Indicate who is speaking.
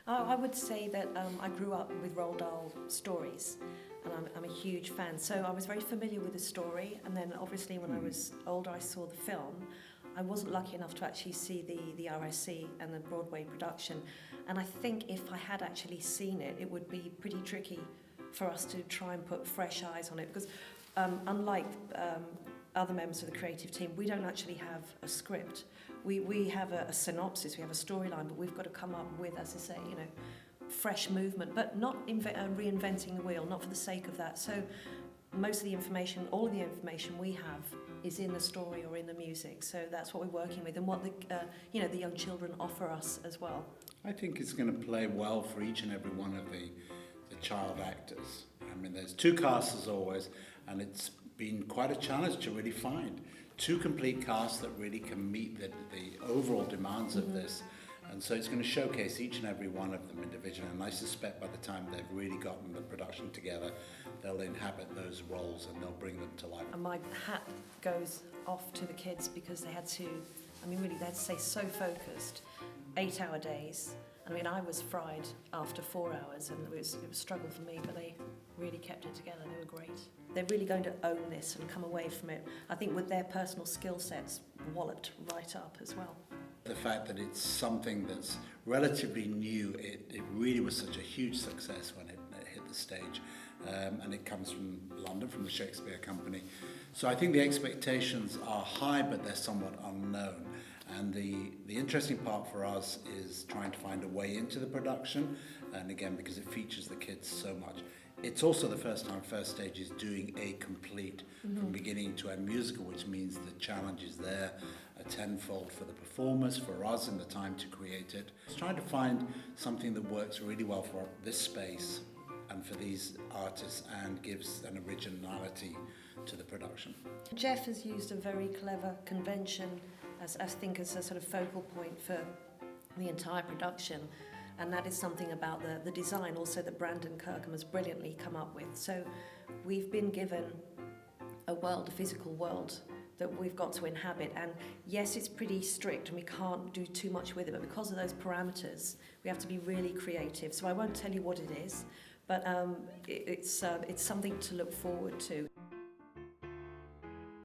Speaker 1: I would say that I grew up with Roald Dahl stories, and I'm a huge fan. So I was very familiar with the story, and then obviously when I was older I saw the film. I wasn't lucky enough to actually see the RSC and the Broadway production, and I think if I had actually seen it, it would be pretty tricky for us to try and put fresh eyes on it, because unlike other members of the creative team, we don't actually have a script. We have a synopsis, we have a storyline, but we've got to come up with, as I say, fresh movement, but not reinventing the wheel, not for the sake of that. So most of the information, all of the information we have is in the story or in the music. So that's what we're working with, and what the young children offer us as well.
Speaker 2: I think it's going to play well for each and every one of the child actors. I mean, there's two casts as always, and it's been quite a challenge to really find two complete casts that really can meet the overall demands of this. And so it's going to showcase each and every one of them individually, and I suspect by the time they've really gotten the production together, they'll inhabit those roles and they'll bring them to life.
Speaker 1: And my hat goes off to the kids, because they had to, really they had to stay so focused, 8-hour days. I was fried after 4 hours, and it was a struggle for me, but they really kept it together. They were great. They're really going to own this and come away from it, I think, with their personal skill sets walloped right up as well.
Speaker 2: The fact that it's something that's relatively new, it really was such a huge success when it hit the stage, and it comes from London, from the Shakespeare Company. So I think the expectations are high, but they're somewhat unknown. And the interesting part for us is trying to find a way into the production, and again, because it features the kids so much. It's also the first time First Stage is doing a complete, from beginning to end musical, which means the challenge is there, a tenfold for the performers, for us in the time to create it. It's trying to find something that works really well for this space and for these artists, and gives an originality to the production.
Speaker 1: Jeff has used a very clever convention as a sort of focal point for the entire production, and that is something about the design also that Brandon Kirkham has brilliantly come up with. So we've been given a physical world that we've got to inhabit, and yes, it's pretty strict and we can't do too much with it, but because of those parameters we have to be really creative. So I won't tell you what it is, but it's something to look forward to.